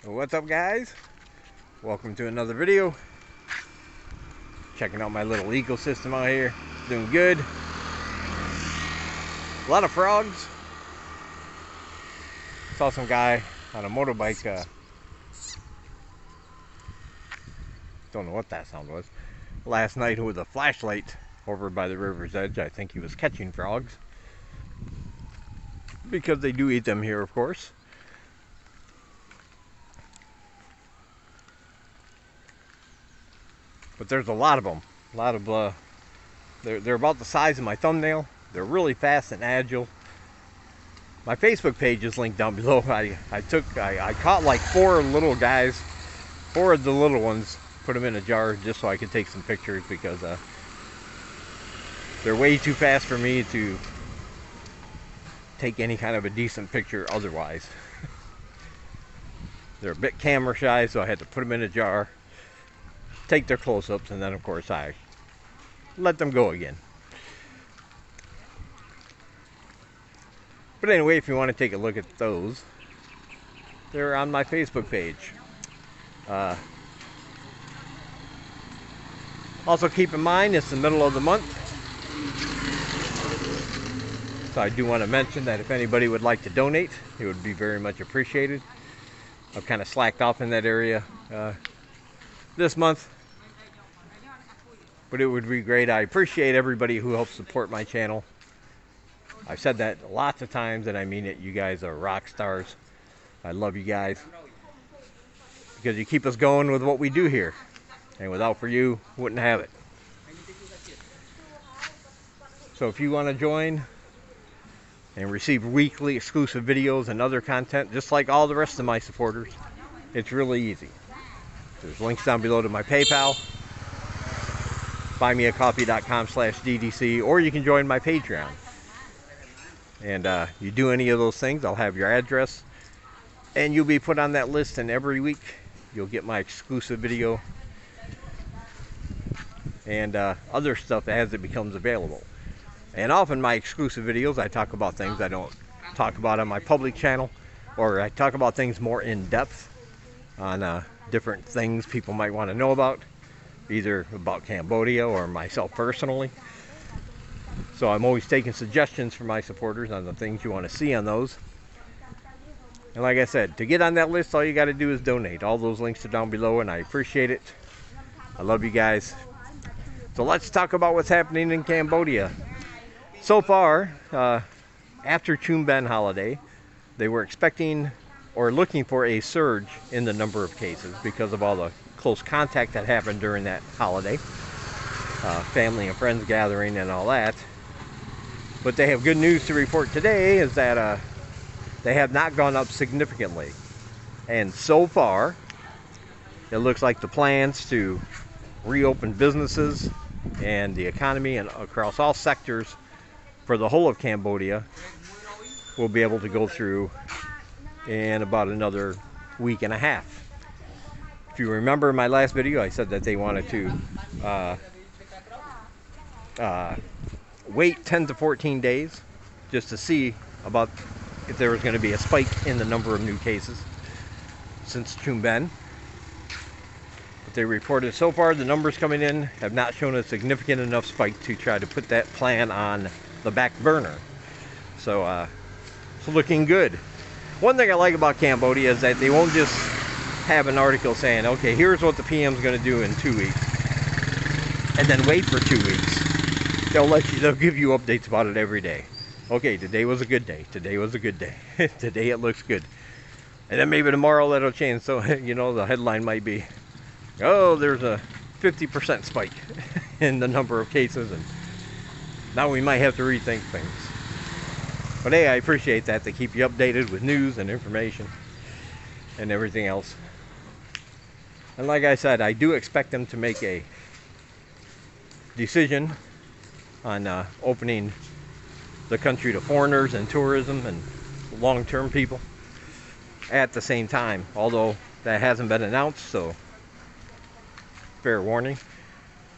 What's up, guys? Welcome to another video. Checking out my little ecosystem out here. Doing good. A lot of frogs. Saw some guy on a motorbike. Don't know what that sound was. Last night with a flashlight over by the river's edge. I think he was catching frogs, because they do eat them here, of course. But there's a lot of them. A lot of they're about the size of my thumbnail. They're really fast and agile. My Facebook page is linked down below. I caught like four little guys, four of the little ones, put them in a jar just so I could take some pictures, because they're way too fast for me to take any kind of a decent picture otherwise. They're a bit camera shy, so I had to put them in a jar, take their close-ups, and then of course I let them go again. But anyway, if you want to take a look at those, they're on my Facebook page. Also keep in mind, it's the middle of the month, so I do want to mention that if anybody would like to donate, it would be very much appreciated. I've kind of slacked off in that area this month, but it would be great. I appreciate everybody who helps support my channel. I've said that lots of times, and I mean it. You guys are rock stars. I love you guys, because you keep us going with what we do here, and without for you, wouldn't have it. So if you want to join and receive weekly exclusive videos and other content, just like all the rest of my supporters, it's really easy. There's links down below to my PayPal, buymeacoffee.com/DDC, or you can join my Patreon. And you do any of those things, I'll have your address, and you'll be put on that list, and every week you'll get my exclusive video and other stuff as it becomes available. And often my exclusive videos, I talk about things I don't talk about on my public channel, or I talk about things more in depth on different things people might want to know about, either about Cambodia or myself personally. So I'm always taking suggestions from my supporters on the things you want to see on those. And like I said, to get on that list, all you got to do is donate. All those links are down below, and I appreciate it. I love you guys. So let's talk about what's happening in Cambodia. So far, after Chum Ben holiday, they were expecting or looking for a surge in the number of cases because of all the close contact that happened during that holiday. Family and friends gathering and all that. But they have good news to report today, is that they have not gone up significantly. And so far, it looks like the plans to reopen businesses and the economy and across all sectors for the whole of Cambodia will be able to go through in about another week and a half. If you remember in my last video, I said that they wanted to wait 10 to 14 days just to see about if there was going to be a spike in the number of new cases since Chum Ben. But they reported so far the numbers coming in have not shown a significant enough spike to try to put that plan on the back burner. So it's looking good. One thing I like about Cambodia is that they won't just have an article saying, okay, here's what the PM's going to do in 2 weeks, and then wait for 2 weeks. They'll give you updates about it every day. Okay, today was a good day. Today was a good day. Today it looks good. And then maybe tomorrow that'll change. So, you know, the headline might be, oh, there's a 50% spike in the number of cases, and now we might have to rethink things. But hey, I appreciate that. They keep you updated with news and information and everything else. And like I said, I do expect them to make a decision on opening the country to foreigners and tourism and long-term people at the same time, although that hasn't been announced, so fair warning.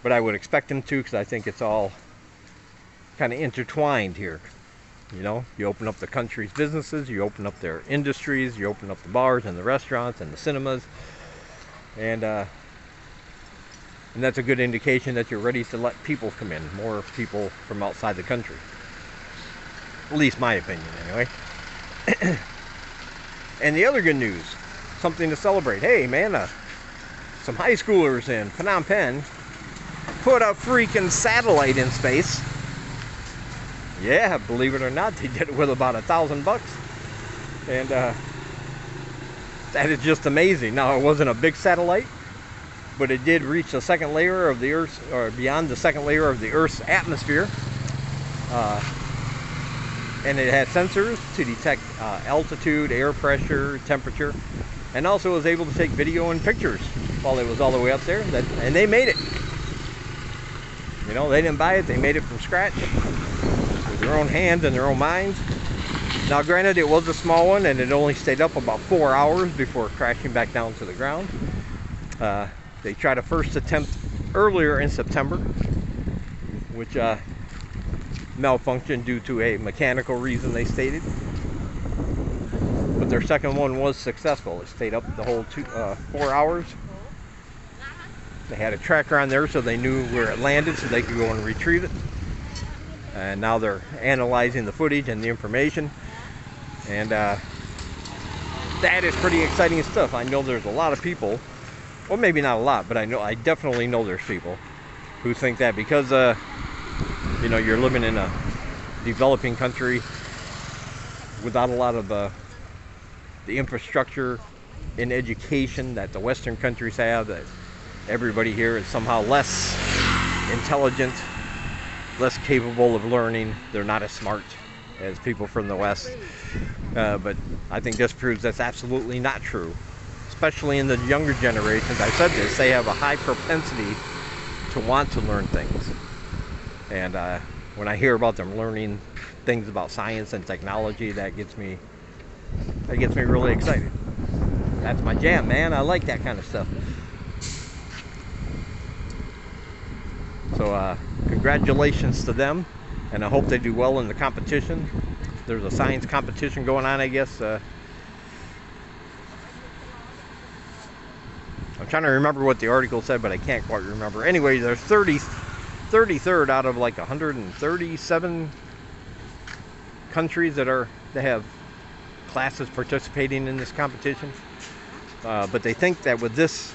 But I would expect them to, because I think it's all kind of intertwined here. You know, you open up the country's businesses, you open up their industries, you open up the bars and the restaurants and the cinemas, and that's a good indication that you're ready to let people come in, more people from outside the country. At least my opinion, anyway. And the other good news, something to celebrate. Hey, man, some high schoolers in Phnom Penh put a freaking satellite in space. Yeah, believe it or not, they did it with about $1,000, and that is just amazing. Now, it wasn't a big satellite, but it did reach the second layer of the Earth's, or beyond the second layer of the Earth's atmosphere, and it had sensors to detect altitude, air pressure, temperature, and also was able to take video and pictures while it was all the way up there. And they made it. You know, they didn't buy it; they made it from scratch, with their own hands and their own minds. Now granted, it was a small one and it only stayed up about 4 hours before crashing back down to the ground. They tried a first attempt earlier in September, which malfunctioned due to a mechanical reason, they stated. But their second one was successful. It stayed up the whole 4 hours. They had a tracker on there so they knew where it landed so they could go and retrieve it. And now they're analyzing the footage and the information, and that is pretty exciting stuff. I know there's a lot of people, well, maybe not a lot, but I definitely know there's people who think that because you know, you're living in a developing country without a lot of the infrastructure in education that the Western countries have, that everybody here is somehow less intelligent, less capable of learning. They're not as smart as people from the West. But I think this proves that's absolutely not true, especially in the younger generations. I said this, they have a high propensity to want to learn things. And when I hear about them learning things about science and technology, that gets me really excited. That's my jam, man. I like that kind of stuff. So congratulations to them, and I hope they do well in the competition. There's a science competition going on, I guess. I'm trying to remember what the article said, but I can't quite remember. Anyway, there's 33rd out of like 137 countries that have classes participating in this competition. But they think that with this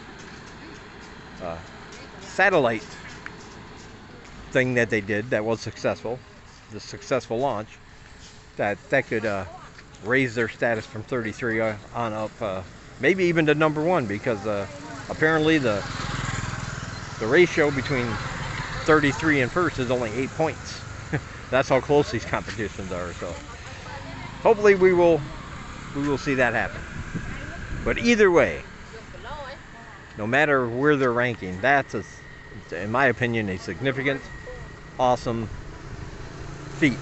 satellite thing that they did that was successful, the successful launch, that could raise their status from 33 on up, maybe even to #1, because apparently the ratio between 33 and first is only 8 points. That's how close these competitions are. So hopefully we will see that happen. But either way, no matter where they're ranking, that's in my opinion a significant, awesome feat.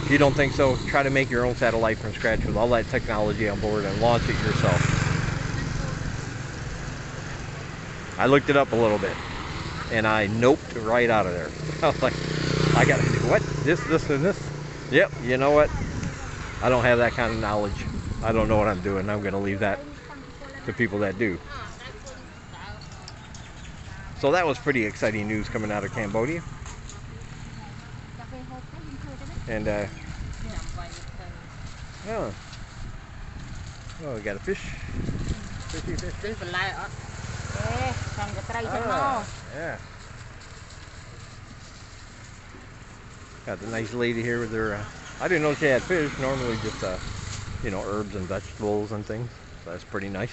If you don't think so, try to make your own satellite from scratch with all that technology on board and launch it yourself. I looked it up a little bit and I noped right out of there. I was like, I gotta do what? This, and this? Yep, you know what? I don't have that kind of knowledge. I don't know what I'm doing. I'm gonna leave that to people that do. So that was pretty exciting news coming out of Cambodia. And oh, we got a fish. Fishy fish. Yeah. Got the nice lady here with her. I didn't know she had fish. Normally just you know, herbs and vegetables and things. So that's pretty nice.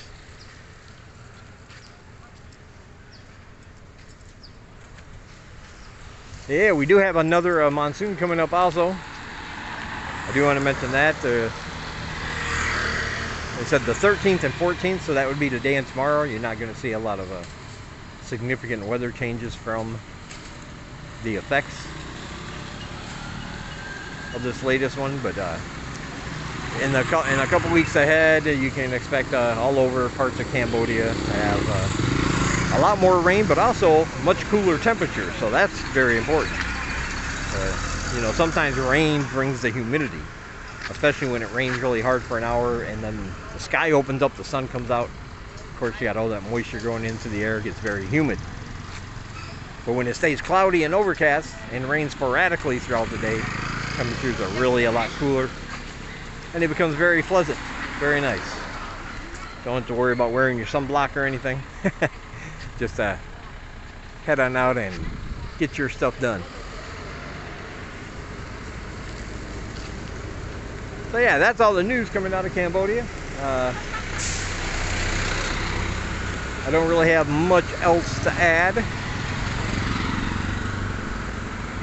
Yeah, we do have another monsoon coming up also. I do want to mention that. They said the 13th and 14th, so that would be today and tomorrow. You're not going to see a lot of significant weather changes from the effects of this latest one, but in a couple weeks ahead, you can expect all over parts of Cambodia to have a lot more rain, but also much cooler temperatures, so that's very important. You know, sometimes rain brings the humidity, especially when it rains really hard for an hour and then the sky opens up, the sun comes out. Of course, you got all that moisture going into the air, it gets very humid. But when it stays cloudy and overcast and rains sporadically throughout the day, temperatures are really a lot cooler and it becomes very pleasant, very nice. Don't have to worry about wearing your sunblock or anything. Just head on out and get your stuff done. So yeah, that's all the news coming out of Cambodia. I don't really have much else to add.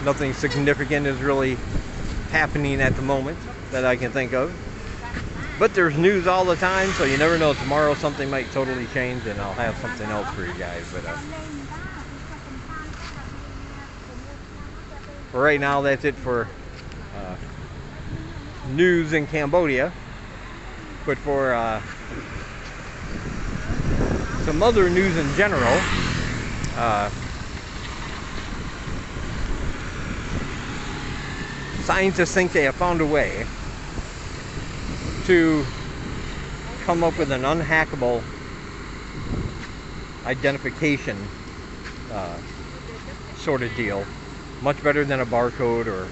Nothing significant is really happening at the moment that I can think of. But there's news all the time, so you never know. Tomorrow something might totally change and I'll have something else for you guys. But for right now, that's it for news in Cambodia. But for some other news in general, scientists think they have found a way to come up with an unhackable identification sort of deal, much better than a barcode or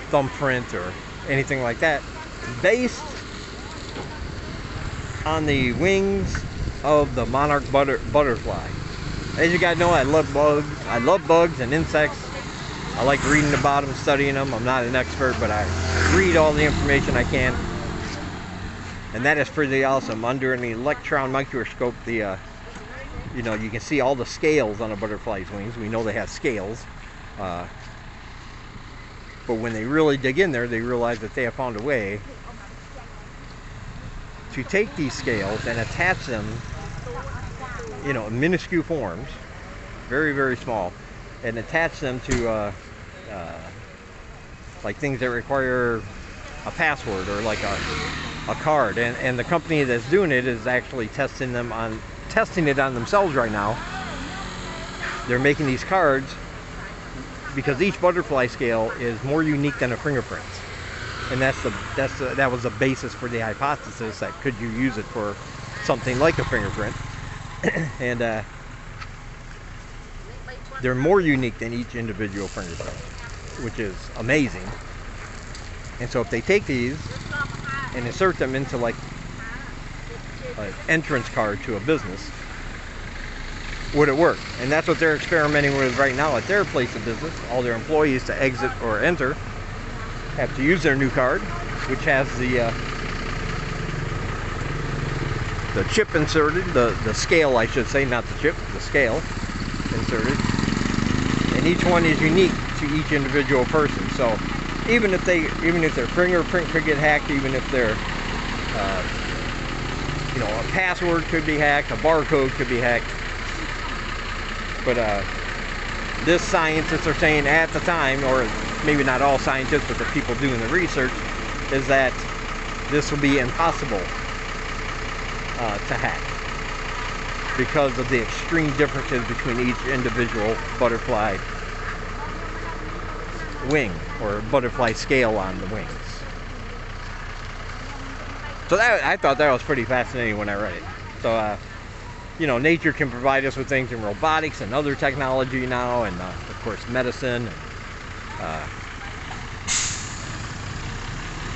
thumbprint or anything like that, based on the wings of the monarch butterfly. As you guys know, I love bugs. I love bugs and insects. I like reading about them, studying them. I'm not an expert, but I read all the information I can. And that is pretty awesome. Under an electron microscope, you know, you can see all the scales on a butterfly's wings. We know they have scales. But when they really dig in there, they realize that they have found a way to take these scales and attach them, you know, in minuscule forms, very, very small, and attach them to like things that require a password or like a card. And the company that's doing it is actually testing it on themselves right now. They're making these cards because each butterfly scale is more unique than a fingerprint. And that was the basis for the hypothesis that could you use it for something like a fingerprint. And they're more unique than each individual fingerprint, which is amazing. And so if they take these and insert them into like an entrance card to a business, would it work? And that's what they're experimenting with right now at their place of business. All their employees to exit or enter have to use their new card, which has the chip inserted, the scale I should say, not the chip, the scale inserted. And each one is unique to each individual person. So even if their fingerprint could get hacked, even if their you know, a password could be hacked, a barcode could be hacked. But this scientists are saying at the time, or maybe not all scientists, but the people doing the research, is that this will be impossible to hack because of the extreme differences between each individual butterfly wing or butterfly scale on the wings. So I thought that was pretty fascinating when I read it. So you know, nature can provide us with things in robotics and other technology now, and of course medicine.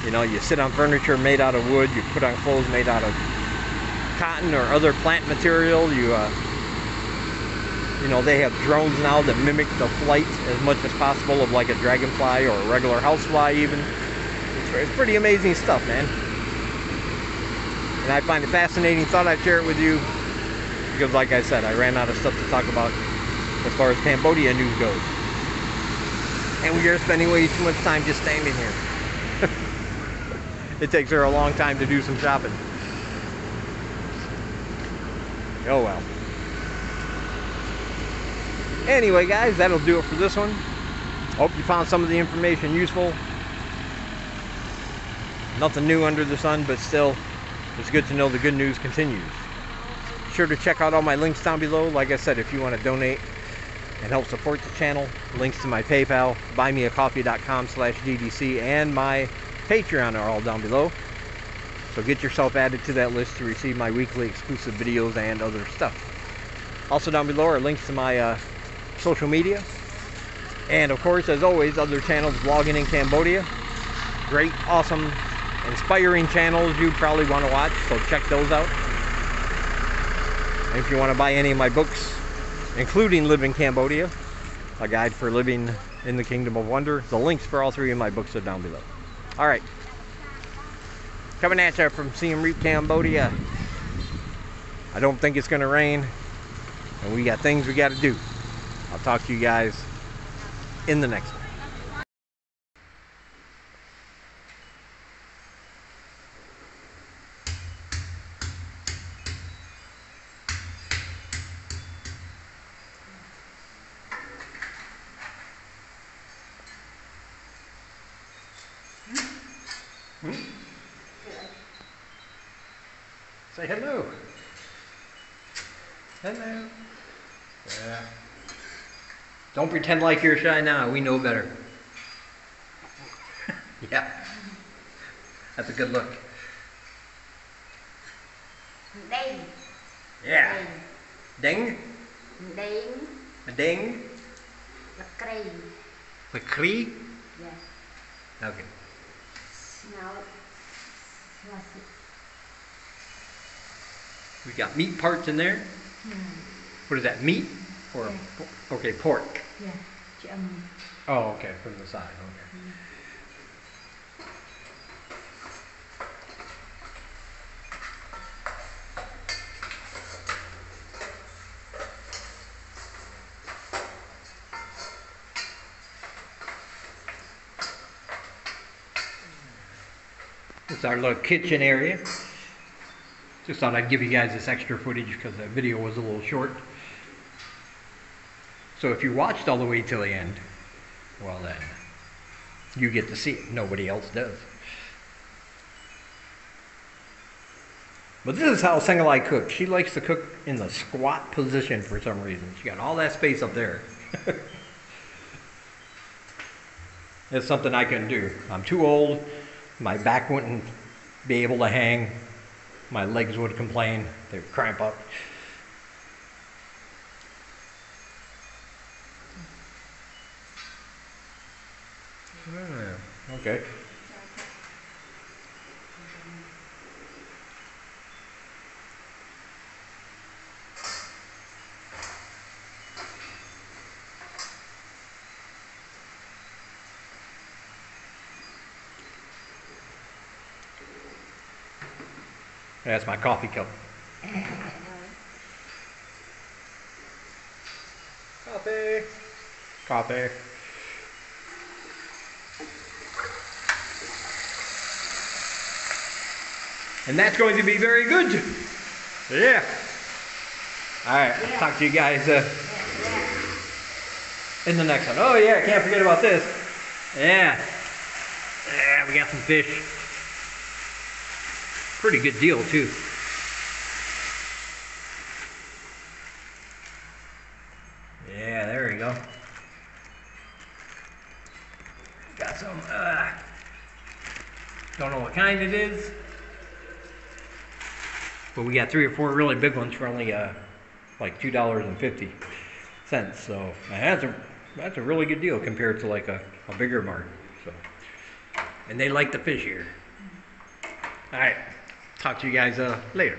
You know, you sit on furniture made out of wood, you put on clothes made out of cotton or other plant material. You know, they have drones now that mimic the flight as much as possible of like a dragonfly or a regular housefly even. It's pretty amazing stuff, man. And I find it fascinating. Thought I'd share it with you because, like I said, I ran out of stuff to talk about as far as Cambodia news goes. And we are spending way too much time just standing here. It takes her a long time to do some shopping. Oh well. Anyway, guys, that'll do it for this one. Hope you found some of the information useful. Nothing new under the sun, but still, it's good to know the good news continues. Be sure to check out all my links down below. Like I said, if you want to donate and help support the channel. Links to my PayPal, buymeacoffee.com/DDC, and my Patreon are all down below. So get yourself added to that list to receive my weekly exclusive videos and other stuff. Also down below are links to my social media. And of course, as always, other channels vlogging in Cambodia. Great, awesome, inspiring channels you probably want to watch, so check those out. And if you want to buy any of my books, including Live in Cambodia, a guide for living in the Kingdom of Wonder, the links for all 3 of my books are down below. Alright, coming at you from Siem Reap, Cambodia. I don't think it's going to rain, and we got things we got to do. I'll talk to you guys in the next one. Say hello. Hello. Yeah. Don't pretend like you're shy now. We know better. Yeah. That's a good look. Ding. Yeah. Ding. Ding. A ding. McCree. McCree? Yes. Okay. Smell it. We got meat parts in there. What is that, meat? Or Yeah. okay, pork. Yeah. Oh, okay, from the side. Okay. It's our little kitchen area. Just thought I'd give you guys this extra footage because the video was a little short. So if you watched all the way till the end, well then, you get to see it. Nobody else does. But this is how Sengalai cooks. She likes to cook in the squat position for some reason. She got all that space up there. It's something I couldn't do. I'm too old. My back wouldn't be able to hang. My legs would complain. They would cramp up. Okay. That's my coffee cup. Coffee. Coffee. And that's going to be very good. Yeah. All right. I'll talk to you guys in the next one. Oh yeah, can't forget about this. Yeah. Yeah, we got some fish. Pretty good deal too. Yeah, there we go. Got some, don't know what kind it is. But we got 3 or 4 really big ones for only like $2.50. So that's a really good deal compared to like a bigger mart. So, and they like the fish here. All right, talk to you guys later.